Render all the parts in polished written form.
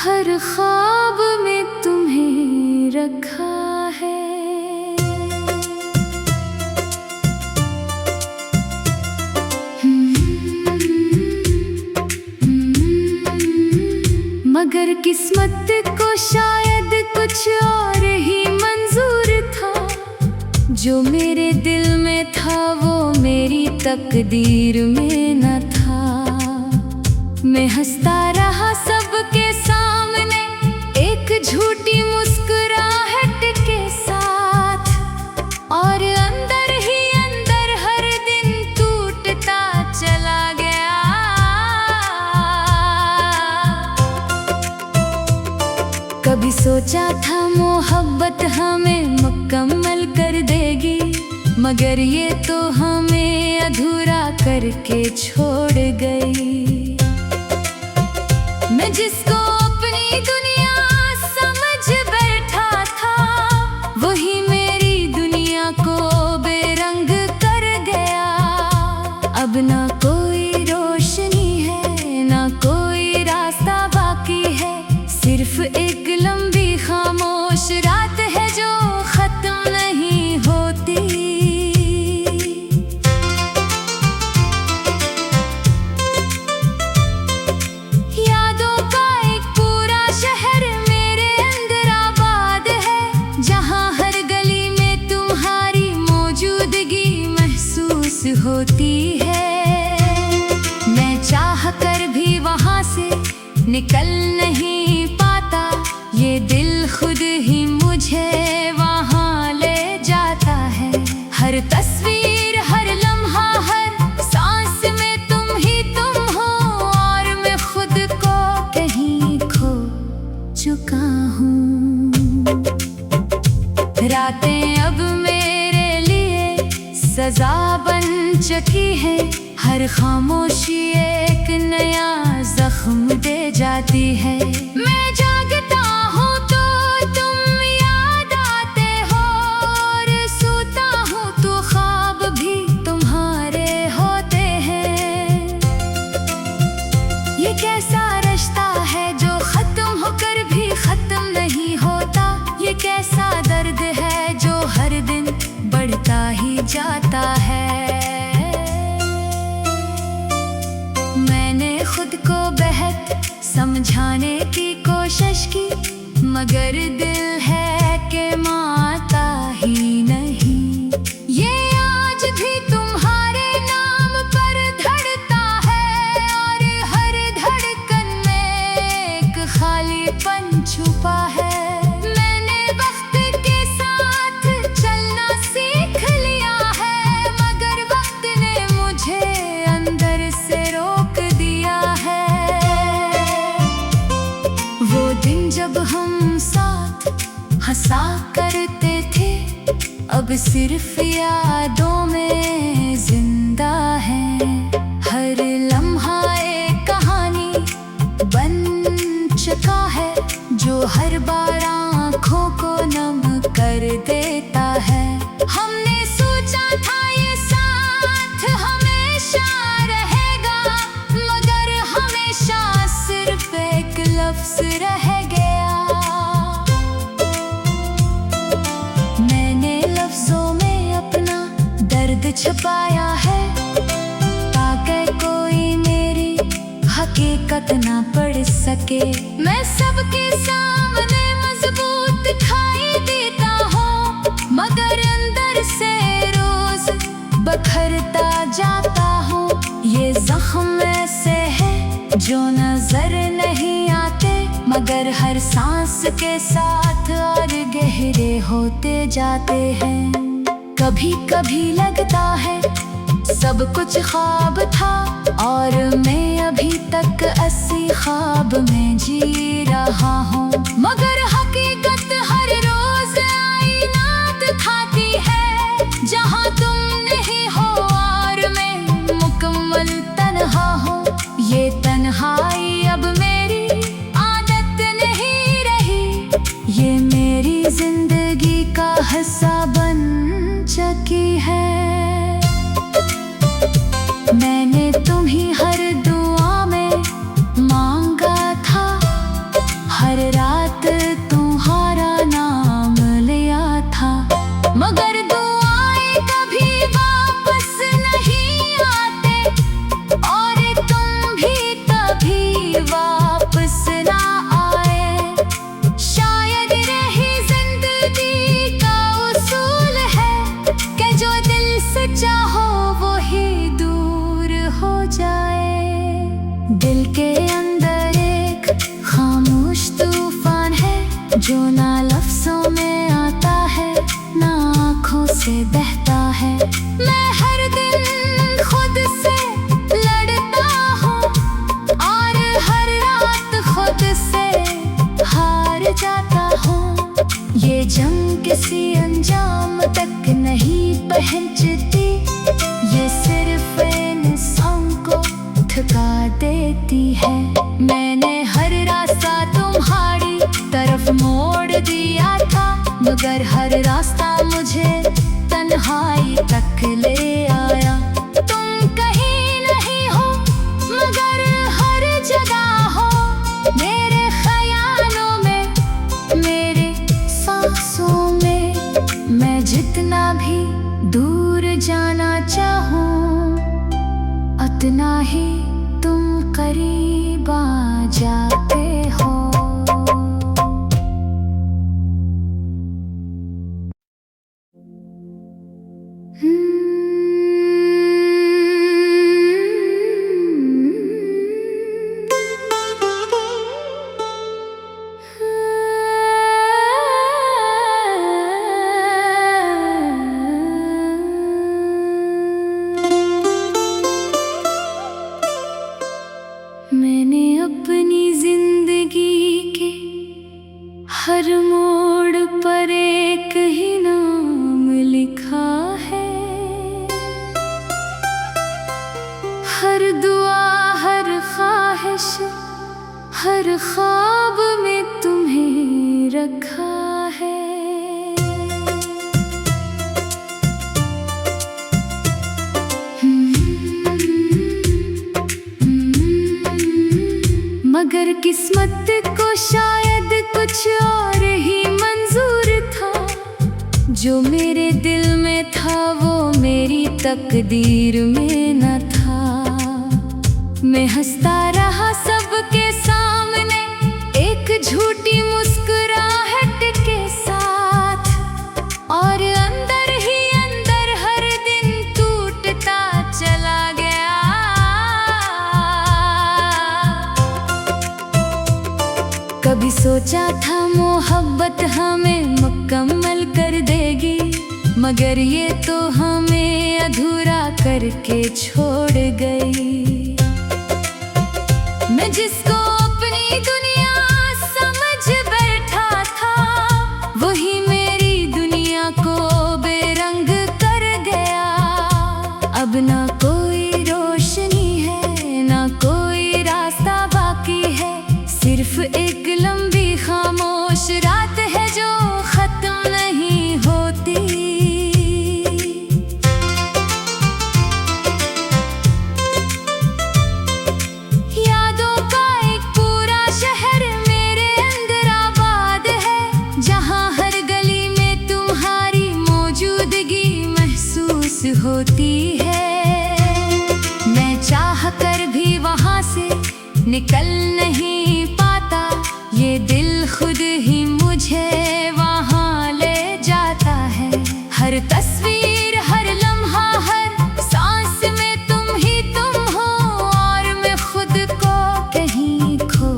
हर ख्वाब में तुम्हें रखा है। मगर किस्मत को शायद कुछ और ही मंजूर था। जो मेरे दिल में था वो मेरी तकदीर में न था। मैं हंसता रहा सबके सामने एक झूठी मुस्कुराहट के साथ, और अंदर ही अंदर हर दिन टूटता चला गया। कभी सोचा था मोहब्बत हमें मुकम्मल कर देगी, मगर ये तो हमें अधूरा करके छोड़ गई। मैं जिसको अपनी दुनिया समझ बैठा था, वही मेरी दुनिया को बेरंग कर गया। अब ना कोई रोशनी है, ना कोई रास्ता बाकी है, सिर्फ एक लंबी खामोश रात है जो खत्म नहीं होती। यादों का एक पूरा शहर मेरे अंदर आबाद है, जहां हर गली में तुम्हारी मौजूदगी महसूस होती है। मैं चाह कर भी वहां से निकल नहीं पाता, ये दिल खुद ही मुझे वहां ले जाता है। हर तस्वीर, हर लम्हा, हर सांस में तुम ही तुम हो, और मैं खुद को कहीं खो चुका हूँ। रातें अब मेरे लिए सजा बन चुकी है, हर खामोशी एक नया जख्म दे जाती है। मैं जागता हूँ तो तुम याद आते हो, और सोता हूँ तो ख्वाब भी तुम्हारे होते हैं। ये कैसा रिश्ता है जो खत्म होकर भी खत्म नहीं होता। ये कैसा दर्द है जो हर दिन बढ़ता ही जाता है। मैंने खुद को बेहद समझाने की कोशिश की, मगर दिल है कि मानता ही नहीं। ये आज भी तुम्हारे नाम पर धड़कता है, और हर धड़कन में एक खालीपन छुपा है। मैंने वक्त के साथ चलना सीख लिया है, मगर वक्त ने मुझे अंदर से रोक दिया है। वो दिन जब हम साथ हंसा करते थे, अब सिर्फ यादों में जिंदा है। हर लम्हा एक कहानी बन चुका है, जो हर बार आँखों को नम कर देता है। हमने सोचा था ये साथ हमेशा रहेगा, मगर हमेशा सिर्फ एक लफ्ज रह गया। मैंने लफ्जों में अपना दर्द छुपाया है, ताकि कोई मेरी हकीकत ना पढ़ सके। मैं सबके सामने मजबूत दिखाई देता हूँ, मगर अंदर से रोज बखरता जाता हूँ। ये जख्म ऐसे है जो नजर नहीं आते, मगर हर सांस के साथ और गहरे होते जाते हैं। कभी कभी लगता है सब कुछ ख्वाब था, और मैं अभी तक असली ख्वाब में जी रहा हूँ। मगर हकीकत हर रोज आईना दिखाती है, जहाँ तुम नहीं हो और मैं मुकम्मल तन्हा हूँ। ये तन्हाई अब मेरी आदत नहीं रही, ये मेरी जिंदगी का हिस्सा बन चुकी है। मैंने तुम्हीं हर दुआ में मांगा था, कभी वापस नहीं आते और तुम भी कभी वापस ना आए। शायद रही जिंदगी का उसूल है कि जो दिल से चाहो वो ही दूर हो जाए। दिल के अंदर एक खामोश तूफान है जो ना लफ्जों में आता है ना आँखों से बहता है। मैं हर दिन खुद से लड़ता हूँ और हर रात खुद से हार जाता हूँ। ये जंग किसी अंजाम तक नहीं पहुँचती, ये सिर्फ इंसान को थका देती है। मैंने हर रास्ता तुम्हारी तरफ मोड़ दिया था, मगर हर रास्ता मुझे तन्हाई तक ले आया। तुम कहीं नहीं हो मगर हर जगह हो, मेरे ख्यालों में, मेरे सांसों में। मैं जितना भी दूर जाना चाहूँ उतना ही तुम करीब आ जाते हो। मैंने अपनी जिंदगी के हर मोड़ पर एक ही नाम लिखा है। हर दुआ, हर ख्वाहिश, हर ख्वाब में तुम्हें रखा है। मगर किस्मत को शायद कुछ और ही मंजूर था। जो मेरे दिल में था वो मेरी तकदीर में न था। मैं हंसता रहा सबके सामने एक झूठी मुस्कुराहट के साथ, और अंदर ही अंदर हर दिन टूटता चला गया। कभी सोचा था मोहब्बत हमें मुकम्मल कर देगी, मगर ये तो हमें अधूरा करके छोड़ गई। मैं जिसको अपनी दुनिया समझ बैठा था वही मेरी दुनिया को बेरंग कर गया। अब ना कोई रोशनी है ना कोई रास्ता बाकी है, सिर्फ एक लंबी खामोश रात है जो खत्म नहीं होती। यादों का एक पूरा शहर मेरे अंदर आबाद है, जहाँ हर गली में तुम्हारी मौजूदगी महसूस होती है। मैं चाह कर भी वहाँ से निकल नहीं पाता, ये दिल खुद ही मुझे वहाँ ले जाता है। हर तस्वीर, हर लम्हा, हर सांस में तुम ही तुम हो, और मैं खुद को कहीं खो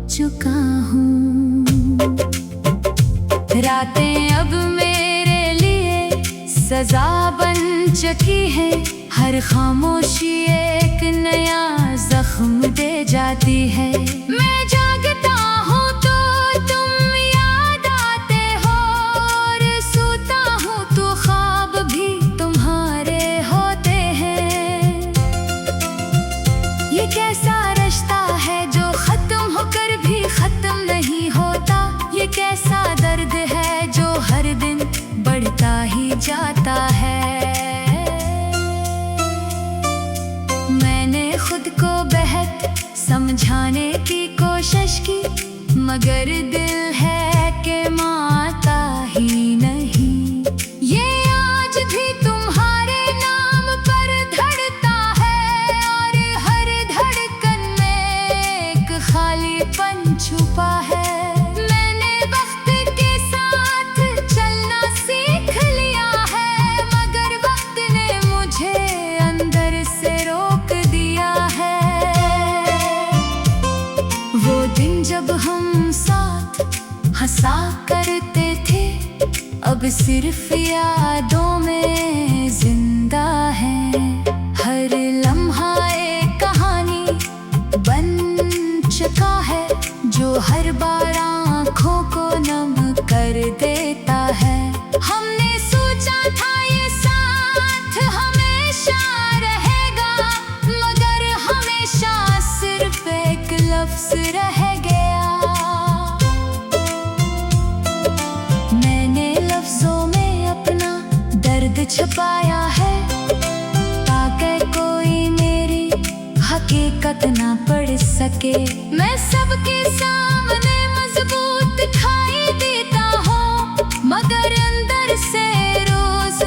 चुका हूँ। रातें अब मेरे लिए सजा बन चुकी है, हर खामोशी एक नया जख्म दे जाती है। मैं जागता हूँ तो तुम याद आते हो, और सोता हूँ तो ख्वाब भी तुम्हारे होते हैं। ये कैसा रिश्ता है जो खत्म होकर भी खत्म नहीं होता, ये कैसा दर्द है जो हर दिन बढ़ता ही जाता है। मैंने खुद को बेहद समझाने की कोशिश की, मगर दिल है कि मानता ही नहीं। ये आज भी सिर्फ यादों में जिंदा है। हर लम्हा एक कहानी बन चुका है, जो हर बार आँखों को नम कर देता है। हमने सोचा था ये साथ हमेशा रहेगा, मगर हमेशा सिर्फ एक लफ्ज रह गया। मैंने लफ्जों में अपना दर्द छुपाया है, ताकि कोई मेरी हकीकत ना पढ़ सके। मैं सबके सामने मजबूत दिखाई देता हूँ, मगर अंदर से रोज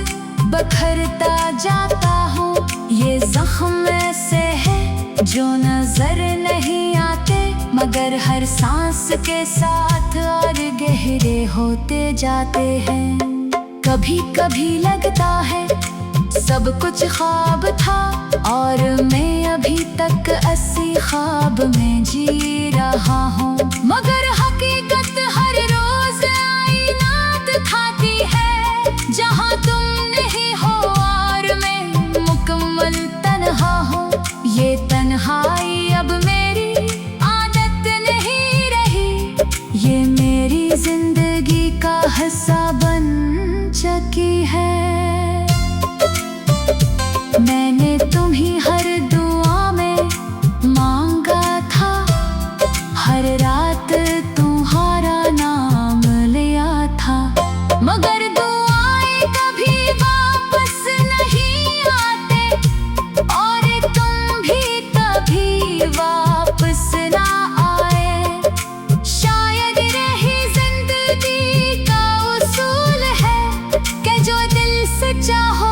बखरता जाता हूँ। ये जख्म ऐसे है जो नजर नहीं आते, मगर हर सांस के साथ और गहरे होते जाते हैं। कभी कभी लगता है सब कुछ ख्वाब था, और मैं अभी तक असली ख्वाब में जी रहा हूँ। मगर हकीकत हर रोज आईना दिखाती है, जहाँ तुम नहीं हो और मैं मुकम्मल तन्हा हूँ। ये तन्हाई अब मेरी आदत नहीं रही, ये मेरी जिंदगी का हिस्सा बन चुकी है। मैंने तुम्हीं हर दुआ में मांगा था, हर रात तुम्हारा नाम लिया था, मगर दुआएं कभी वापस नहीं आते, और तुम भी कभी वापस ना आए। शायद यही जिंदगी का उसूल है कि जो दिल से चाहो